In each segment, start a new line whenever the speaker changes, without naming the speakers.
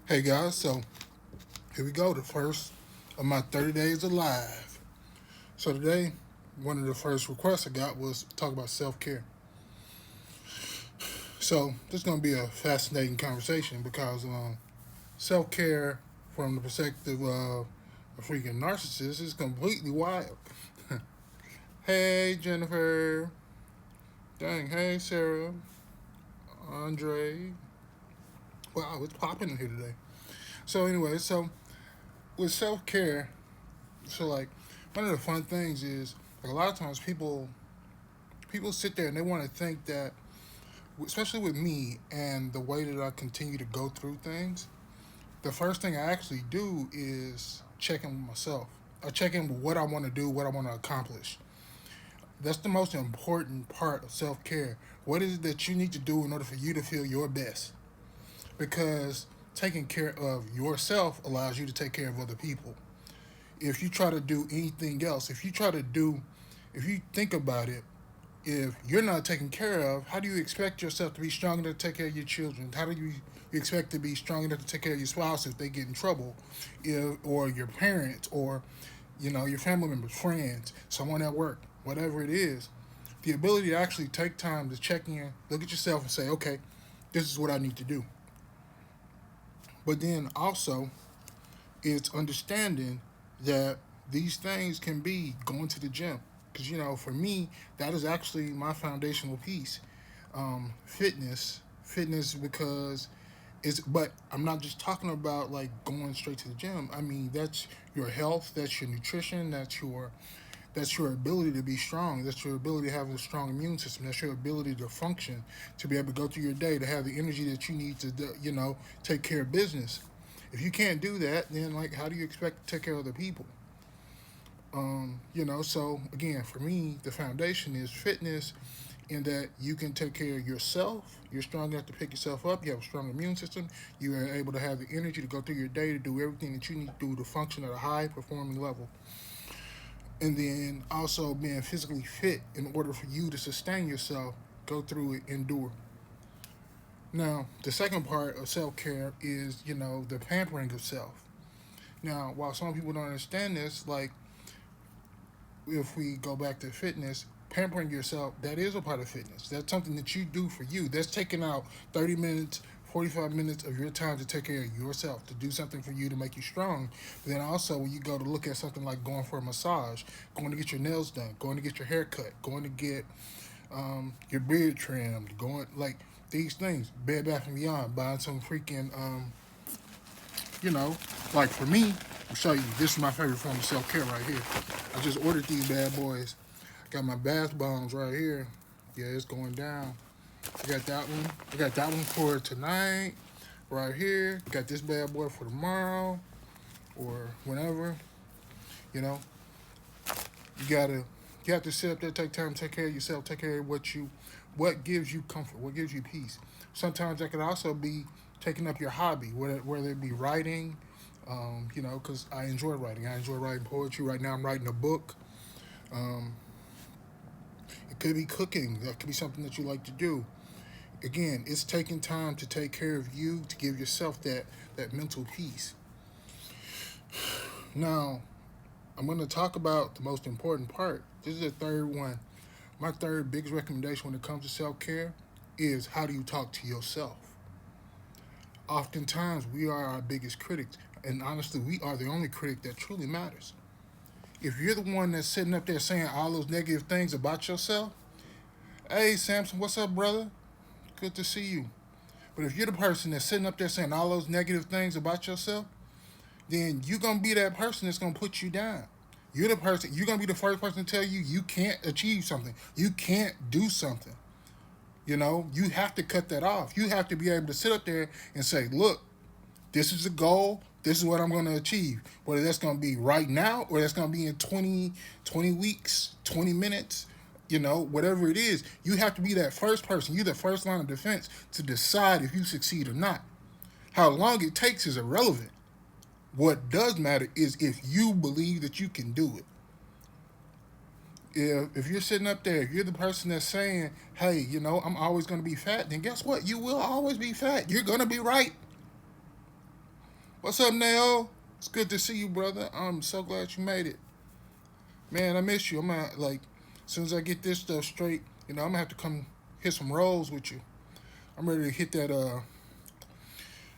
Hey guys, so here we go, the first of my 30 days alive. So today, one of the first requests I got was to talk about self care. So this is going to be a fascinating conversation because self care from the perspective of a freaking narcissist is completely wild. Hey Jennifer, dang, hey Sarah, Andre. Wow, it's popping in here today. So anyway, so with self care, so like one of the fun things is like a lot of times people sit there and they want to think that, especially with me and the way that I continue to go through things, the first thing I actually do is check in with myself. I check in with what I want to do, what I want to accomplish. That's the most important part of self care. What is it that you need to do in order for you to feel your best? Because taking care of yourself allows you to take care of other people. If you try to do anything else, if you think about it, if you're not taken care of, how do you expect yourself to be strong enough to take care of your children? How do you expect to be strong enough to take care of your spouse if they get in trouble, or your parents, or your family members, friends, someone at work, whatever it is? The ability to actually take time to check in, look at yourself, and say, okay, this is what I need to do. But then also, it's understanding that these things can be going to the gym. Because, for me, that is actually my foundational piece. Fitness, because but I'm not just talking about like going straight to the gym. I mean, that's your health, that's your nutrition, that's your ability to be strong. That's your ability to have a strong immune system. That's your ability to function, to be able to go through your day, to have the energy that you need to, take care of business. If you can't do that, then like, how do you expect to take care of other people? So again, for me, the foundation is fitness, in that you can take care of yourself. You're strong enough to pick yourself up. You have a strong immune system. You are able to have the energy to go through your day to do everything that you need to do to function at a high performing level. And then also being physically fit in order for you to sustain yourself, go through it, endure. Now, the second part of self care is, the pampering of self. Now, while some people don't understand this, like if we go back to fitness, pampering yourself, that is a part of fitness. That's something that you do for you. That's taking out 30 minutes, 45 minutes of your time to take care of yourself, to do something for you to make you strong. But then also, when you go to look at something like going for a massage, going to get your nails done, going to get your hair cut, going to get your beard trimmed, going like these things, Bed Bath and Beyond, buying some freaking you know, like for me, I'll show you. This is my favorite form of self care right here. I just ordered these bad boys. Got my bath bombs right here. Yeah, it's going down. I got that one. I got that one for tonight, right here. Got this bad boy for tomorrow or whenever. You know, you gotta you have to sit up there, take time, take care of yourself, take care of what gives you comfort, what gives you peace. Sometimes that could also be taking up your hobby, whether it be writing, because I enjoy writing. I enjoy writing poetry. Right now, I'm writing a book. Um, it could be cooking. That could be something that you like to do. Again, it's taking time to take care of you, to give yourself that mental peace. Now, I'm going to talk about the most important part. This is the third one. My third biggest recommendation when it comes to self care is, how do you talk to yourself? Oftentimes, we are our biggest critics, and honestly, we are the only critic that truly matters. If you're the one that's sitting up there saying all those negative things about yourself, hey, Samson, what's up, brother? Good to see you. But if you're the person that's sitting up there saying all those negative things about yourself, then you're gonna be that person that's gonna put you down. You're gonna be the first person to tell you you can't achieve something. You can't do something. You have to cut that off. You have to be able to sit up there and say, look, this is the goal. This is what I'm going to achieve. Whether that's going to be right now or that's going to be in 20 weeks, 20 minutes, whatever it is, you have to be that first person. You're the first line of defense to decide if you succeed or not. How long it takes is irrelevant. What does matter is if you believe that you can do it. If you're sitting up there, if you're the person that's saying, hey, I'm always going to be fat, then guess what? You will always be fat. You're going to be right. What's up, Nao? It's good to see you, brother. I'm so glad you made it. Man, I miss you. I'm gonna like, as soon as I get this stuff straight, I'm gonna have to come hit some rolls with you. I'm ready to hit that.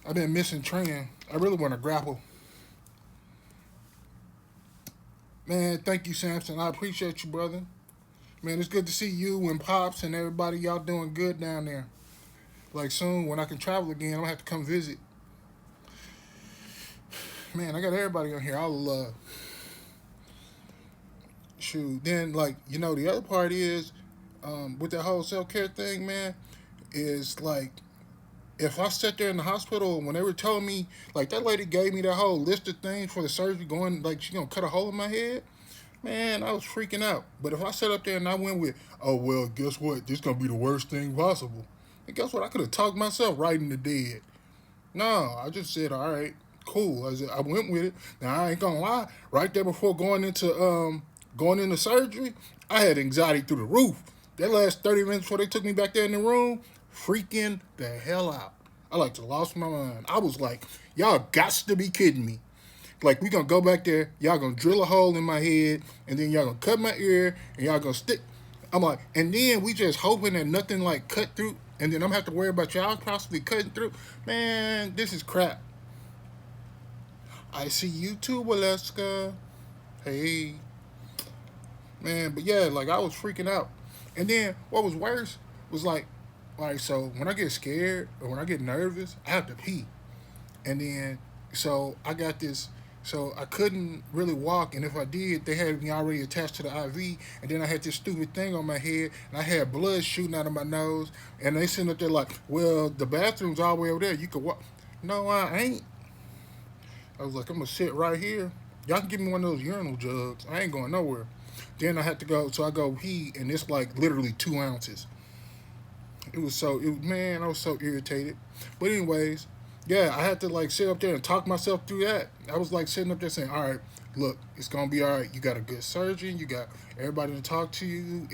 I've been missing training. I really want to grapple. Man, thank you, Samson. I appreciate you, brother. Man, it's good to see you and Pops and everybody. Y'all doing good down there. Like soon, when I can travel again, I'm gonna have to come visit. Man, I got everybody on here. I'll shoot. Then, like, the other part is, with that whole self care thing, man, is like, if I sat there in the hospital and when they were telling me, like, that lady gave me that whole list of things for the surgery, going like she gonna cut a hole in my head. Man, I was freaking out. But if I sat up there and I went with, oh well, guess what? This gonna be the worst thing possible. And guess what? I could have talked myself right in the dead. No, I just said, all right, cool. I went with it. Now I ain't gonna lie. Right there before going into surgery, I had anxiety through the roof. That last 30 minutes before they took me back there in the room, freaking the hell out. I like to lost my mind. I was like, y'all got to be kidding me. Like, we gonna go back there, y'all gonna drill a hole in my head, and then y'all gonna cut my ear, and y'all gonna stick. I'm like, and then we just hoping that nothing like cut through, and then I'm gonna have to worry about y'all possibly cutting through. Man, this is crap. I see you too, Waleska. Hey, man, but yeah, like I was freaking out. And then what was worse was like so when I get scared or when I get nervous, I have to pee. And then so I got this. So I couldn't really walk, and if I did, they had me already attached to the IV, and then I had this stupid thing on my head, and I had blood shooting out of my nose, and they sitting up there like, well, the bathroom's all the way over there. You could walk. No, I ain't. I was like, I'm gonna sit right here. Y'all can give me one of those urinal jugs. I ain't going nowhere. Then I had to go, so I go pee, and it's like literally 2 ounces. Man, I was so irritated. But anyways, yeah, I had to like sit up there and talk myself through that. I was like sitting up there saying, all right, look, it's gonna be all right. You got a good surgeon. You got everybody to talk to you.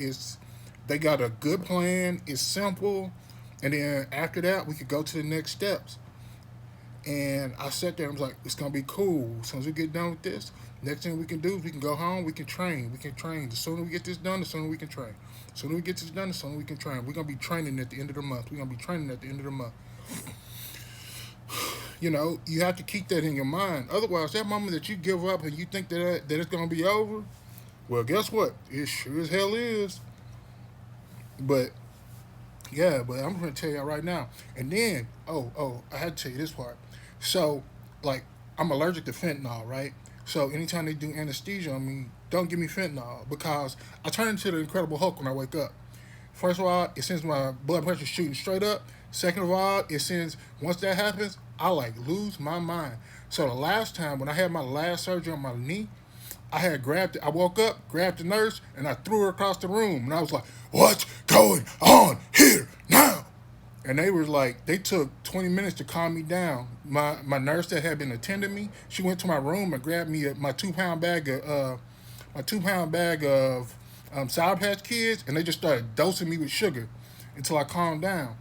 They got a good plan. It's simple, and then after that, we could go to the next steps. And I sat there and was like, it's gonna be cool. As soon as we get done with this, next thing we can do is we can go home, we can train. We can train. The sooner we get this done, the sooner we can train. The sooner we get this done, the sooner we can train. We're gonna be training at the end of the month. We're gonna be training at the end of the month. You have to keep that in your mind. Otherwise, that moment that you give up and you think that it's gonna be over, well, guess what? It sure as hell is. But yeah, but I'm gonna tell you right now. And then, I had to tell you this part. So, like, I'm allergic to fentanyl, right? So anytime they do anesthesia on me, don't give me fentanyl because I turn into the Incredible Hulk when I wake up. First of all, it sends my blood pressure shooting straight up. Second of all, it sends once that happens, I like lose my mind. So the last time when I had my last surgery on my knee, I had grabbed it. I woke up, grabbed the nurse, and I threw her across the room. And I was like, "What's going on here now?" And they were like, they took 20 minutes to calm me down. My nurse that had been attending me, she went to my room and grabbed me my 2 pound bag of Sour Patch Kids, and they just started dosing me with sugar until I calmed down.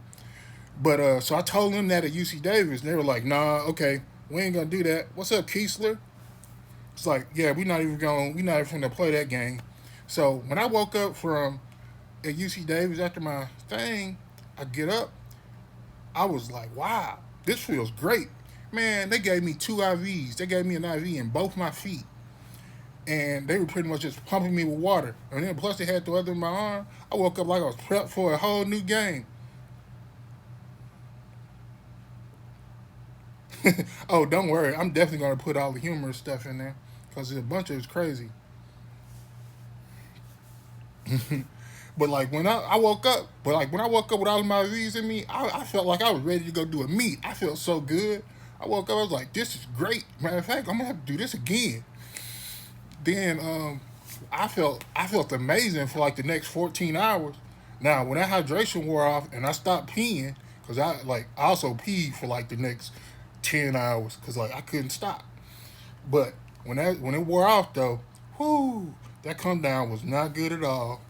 But so I told them that at UC Davis, and they were like, "Nah, okay, we ain't gonna do that. What's up, Keesler?" It's like, yeah, we're not even gonna play that game. So when I woke up from at UC Davis after my thing, I get up, I was like, wow, this feels great. Man, they gave me two IVs. They gave me an IV in both my feet. And they were pretty much just pumping me with water. And then plus they had the other in my arm. I woke up like I was prepped for a whole new game. Oh, don't worry. I'm definitely going to put all the humorous stuff in there. Because a bunch of it's crazy. But like when I woke up with all of my V's in me, I felt like I was ready to go do a meet. I felt so good. I woke up, I was like, this is great. Matter of fact, I'm gonna have to do this again. Then I felt amazing for like the next 14 hours. Now when that hydration wore off and I stopped peeing, cause I also peed for like the next 10 hours, cause like I couldn't stop. But when it wore off though, whoo, that come down was not good at all.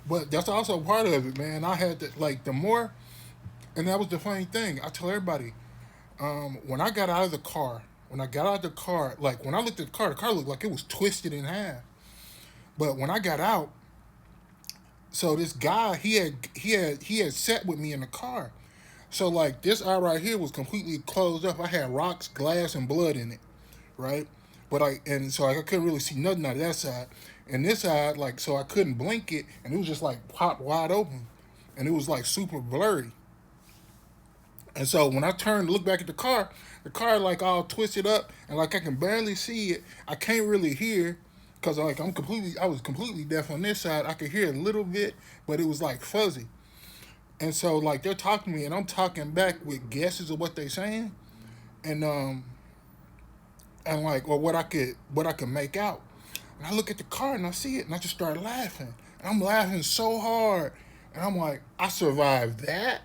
But that's also part of it, man. I had to like the more. And that was the funny thing. I tell everybody, when I got out of the car, like when I looked at the car looked like it was twisted in half. But when I got out, so this guy he had sat with me in the car. So like this eye right here was completely closed up. I had rocks, glass, and blood in it, right? But I couldn't really see nothing out of that side. And this side, like, so I couldn't blink it, and it was just like popped wide open, and it was like super blurry. And so when I turned to look back at the car like all twisted up, and like I can barely see it. I can't really hear because like I was completely deaf on this side. I could hear a little bit, but it was like fuzzy. And so like they're talking to me, and I'm talking back with guesses of what they're saying, and like or what I could make out. And I look at the car and I see it, and I just start laughing. And I'm laughing so hard, and I'm like, I survived that.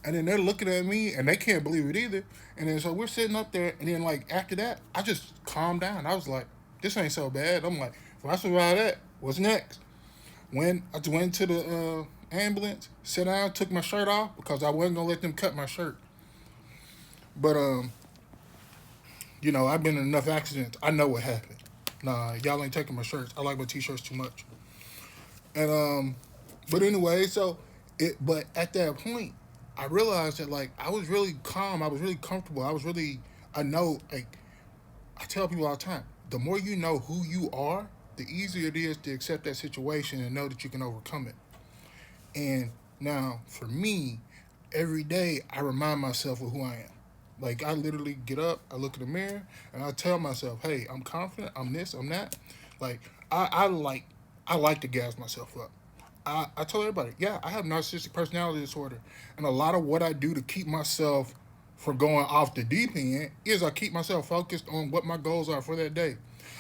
And then they're looking at me and they can't believe it either. And then so we're sitting up there, and then like after that, I just calmed down. I was like, this ain't so bad. I'm like, if I survive that, what's next? When I went to the ambulance, sat down, took my shirt off because I wasn't gonna let them cut my shirt. But I've been in enough accidents. I know what happened. Nah, y'all ain't taking my shirts. I like my t-shirts too much. And but anyway, but at that point, I realized that like I was really calm. I was really comfortable. I know, like I tell people all the time, the more you know who you are, the easier it is to accept that situation and know that you can overcome it. And now, for me, every day I remind myself of who I am. Like I literally get up, I look in the mirror, and I tell myself, "Hey, I'm confident. I'm this. I'm that." Like I like to gas myself up. I tell everybody, yeah, I have narcissistic personality disorder, and a lot of what I do to keep myself from going off the deep end is I keep myself focused on what my goals are for that day.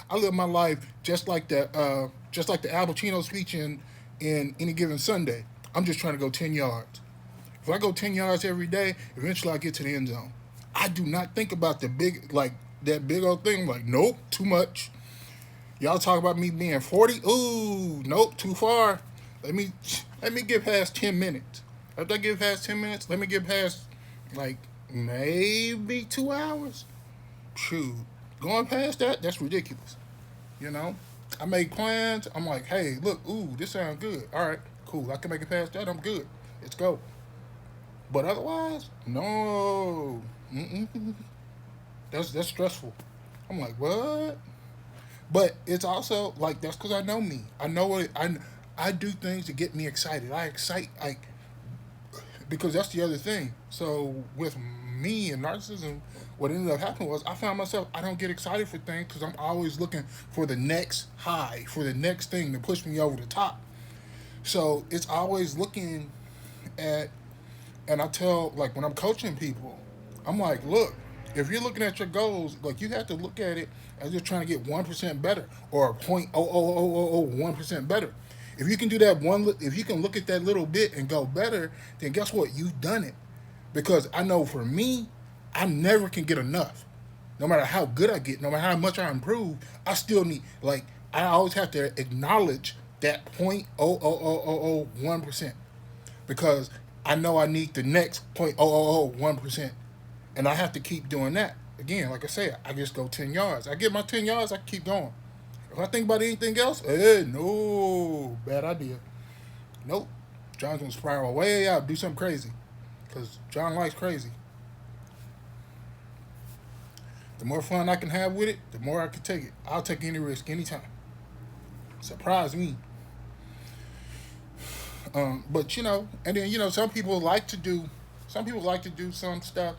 I live my life just like the Al Pacino speech in Any Given Sunday. I'm just trying to go 10 yards. If I go 10 yards every day, eventually I get to the end zone. I do not think about the big like that big old thing. Like, nope, too much. Y'all talk about me being 40. Ooh, nope, too far. Let me let me get past 10 minutes. After I get past 10 minutes, let me get past like maybe 2 hours. Shoot, going past that, that's ridiculous. You know, I make plans. I'm like, hey, look, ooh, this sounds good. All right, cool. I can make it past that. I'm good. Let's go. But otherwise, no. Mm-mm. That's stressful. I'm like, what? But it's also like that's because I know me. I know what I do things to get me excited. I excite like because that's the other thing. So with me and narcissism, what ended up happening was I found myself I don't get excited for things because I'm always looking for the next high, for the next thing to push me over the top. So it's always looking at, and I tell like when I'm coaching people, I'm like, look, if you're looking at your goals, like you have to look at it as you're trying to get 1% better or 0.00001% better. If you can do that if you can look at that little bit and go better, then guess what? You've done it. Because I know for me, I never can get enough. No matter how good I get, no matter how much I improve, I still need like I always have to acknowledge that 0.00001% because I know I need the next 0.00001%, and I have to keep doing that. Again, like I said, I just go 10 yards. I get my 10 yards, I keep going. If I think about anything else, no, bad idea. Nope. John's gonna spiral way out, do something crazy, because John likes crazy. The more fun I can have with it, the more I can take it. I'll take any risk anytime. Surprise me. But and then some people like to do some stuff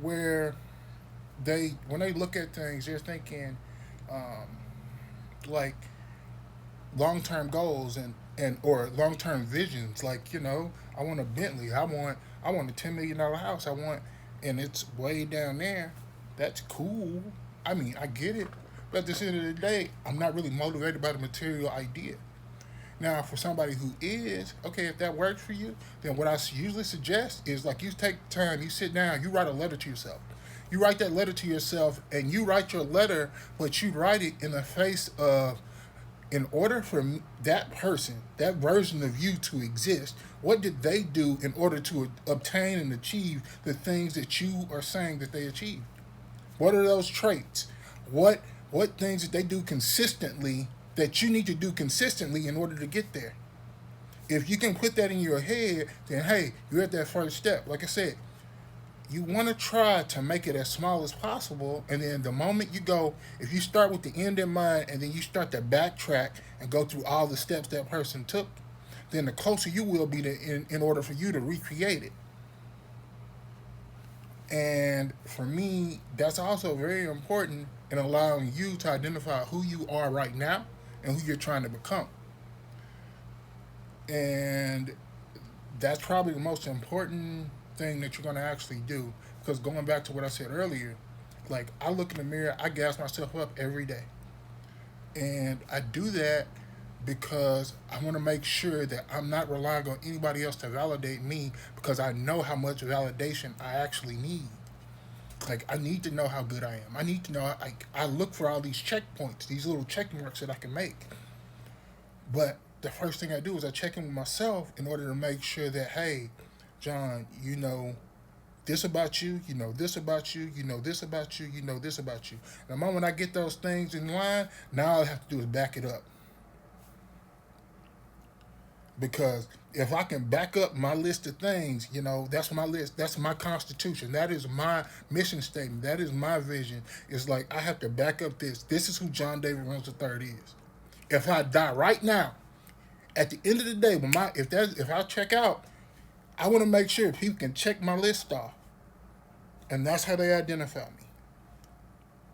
where when they look at things, they're thinking um, like long term goals and or long term visions. Like I want a Bentley. I want a $10 million house. And it's way down there. That's cool. I mean, I get it. But at the end of the day, I'm not really motivated by the material idea. Now, for somebody who is, okay, if that works for you, then what I usually suggest is like you take time, you sit down, you write a letter to yourself. You write that letter to yourself, and you write your letter, but you write it in the face of In order for that person, that version of you to exist, what did they do in order to obtain and achieve the things that you are saying that they achieved? What are those traits? What what things did they do consistently that you need to do consistently in order to get there? If you can put that in your head, then hey, you're at that first step. Like I said, you want to try to make it as small as possible, and then the moment you go, if you start with the end in mind and then you start to backtrack and go through all the steps that person took, then the closer you will be to, in order for you to recreate it. And for me, that's also very important in allowing you to identify who you are right now and who you're trying to become. And that's probably the most important thing that you're going to actually do. Because going back to what I said earlier, like I look in the mirror, I gas myself up every day. And I do that because I want to make sure that I'm not relying on anybody else to validate me because I know how much validation I actually need. Like I need to know how good I am. I need to know. I look for all these checkpoints, these little check marks that I can make. But the first thing I do is I check in with myself in order to make sure that hey, John, you know this about you, you know this about you, you know this about you, you know this about you. And the moment I get those things in line, now all I have to do is back it up. Because if I can back up my list of things, that's my list. That's my constitution. That is my mission statement. That is my vision. It's like I have to back up this. This is who John David Reynolds III is. If I die right now, at the end of the day, if I check out, I want to make sure people can check my list off, and that's how they identify me.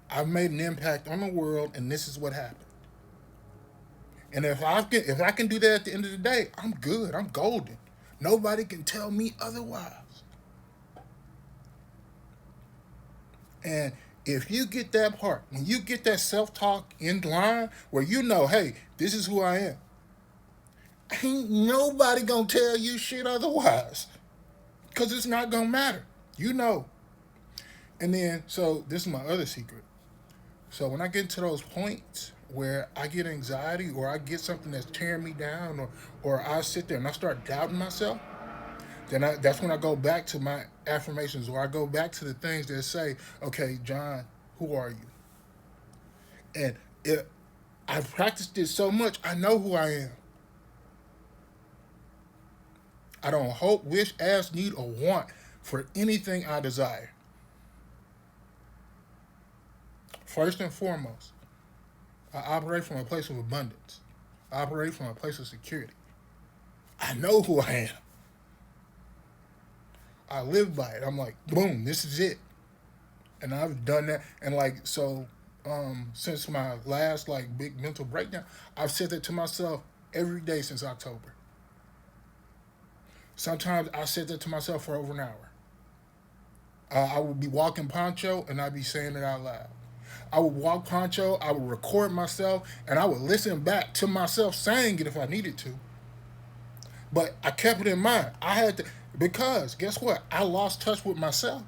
I've made an impact on the world, and this is what happened. And if I can do that at the end of the day, I'm good. I'm golden. Nobody can tell me otherwise. And if you get that part, when you get that self-talk in line where you know, hey, this is who I am, ain't nobody gonna tell you shit otherwise. Because it's not gonna matter. You know. And then, so this is my other secret. So when I get to those points where I get anxiety or I get something that's tearing me down or I sit there and I start doubting myself, that's when I go back to my affirmations or I go back to the things that say, okay, John, who are you? And I've practiced this so much, I know who I am. I don't hope, wish, ask, need, or want for anything I desire. First and foremost, I operate from a place of abundance. I operate from a place of security. I know who I am. I live by it. I'm like, boom, this is it. And I've done that. And like, so since my last like big mental breakdown, I've said that to myself every day since October. Sometimes I said that to myself for over an hour. I would be walking Poncho and I'd be saying it out loud. I would walk Poncho, I would record myself, and I would listen back to myself saying it if I needed to. But I kept it in mind. I had to, because guess what? I lost touch with myself.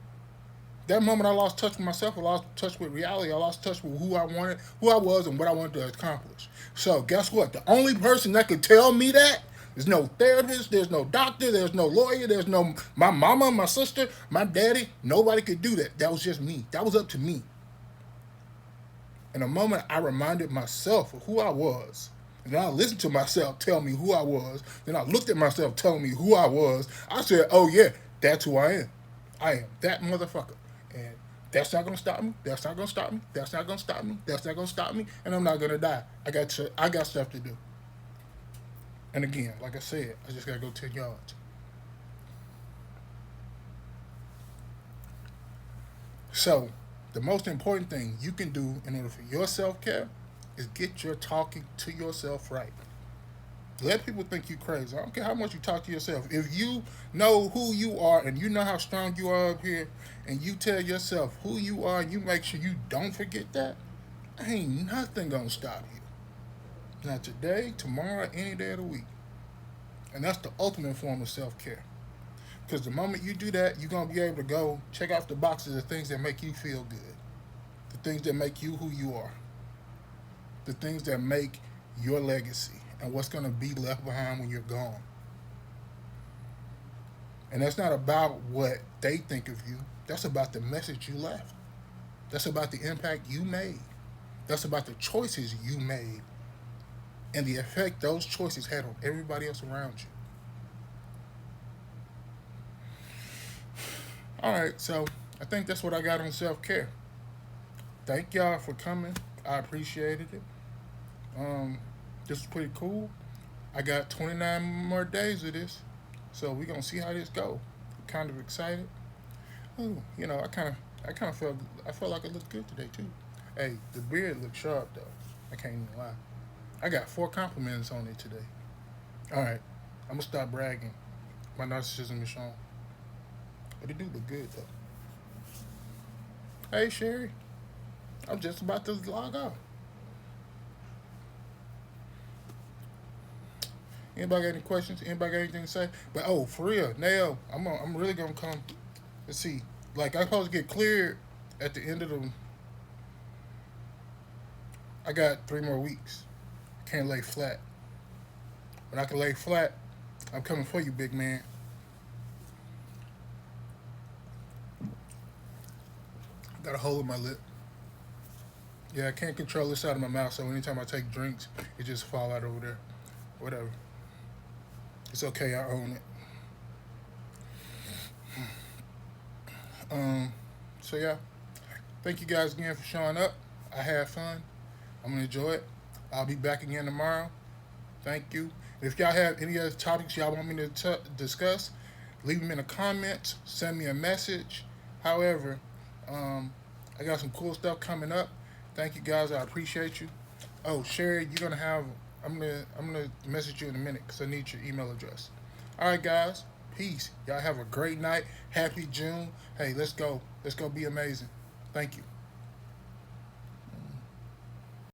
That moment I lost touch with myself, I lost touch with reality, I lost touch with who I was, and what I wanted to accomplish. So guess what? The only person that could tell me that, there's no therapist, there's no doctor, there's no lawyer, there's no my mama, my sister, my daddy. Nobody could do that. That was just me. That was up to me. In a moment, I reminded myself of who I was. And then I listened to myself tell me who I was. Then I looked at myself telling me who I was. I said, oh yeah, that's who I am. I am that motherfucker. And that's not gonna stop me. That's not gonna stop me. That's not gonna stop me. That's not gonna stop me. And I'm not gonna die. I got stuff to do. And again, like I said, I just gotta go 10 yards. So the most important thing you can do in order for your self-care is get your talking to yourself right. Let people think you crazy. I don't care how much you talk to yourself. If you know who you are and you know how strong you are up here and you tell yourself who you are and you make sure you don't forget that, ain't nothing gonna stop you. Not today, tomorrow, any day of the week. And that's the ultimate form of self-care. Because the moment you do that, you're going to be able to go check off the boxes of things that make you feel good. The things that make you who you are. The things that make your legacy and what's going to be left behind when you're gone. And that's not about what they think of you. That's about the message you left. That's about the impact you made. That's about the choices you made and the effect those choices had on everybody else around you. All right, so I think that's what I got on self care. Thank y'all for coming. I appreciated it. Um, this was pretty cool. I got 29 more days of this, so we're gonna see how this go. Kind of excited. Ooh, I felt like it looked good today too. Hey, the beard looked sharp though. I can't even lie. I got 4 compliments on it today. All right, I'm gonna stop bragging. My narcissism is shown, but it do look good though. Hey Sherry, I'm just about to log off. Anybody got any questions? Anybody got anything to say? But oh, for real, Nail, I'm really gonna come. Let's see. Like I'm supposed to get cleared at the end of the. I got 3 more weeks. I can't lay flat. When I can lay flat, I'm coming for you, big man. Got a hole in my lip. Yeah, I can't control this side of my mouth, so anytime I take drinks, it just fall out over there. Whatever. It's okay. I own it. Um. So yeah, thank you guys again for showing up. I had fun. I'm gonna enjoy it. I'll be back again tomorrow. Thank you. If y'all have any other topics y'all want me to discuss, leave them in the comments. Send me a message. However, um, I got some cool stuff coming up. Thank you guys. I appreciate you. Oh, Sherry, you're gonna have. I'm gonna message you in a minute because I need your email address. All right, guys. Peace. Y'all have a great night. Happy June. Hey, let's go. Let's go be amazing. Thank you.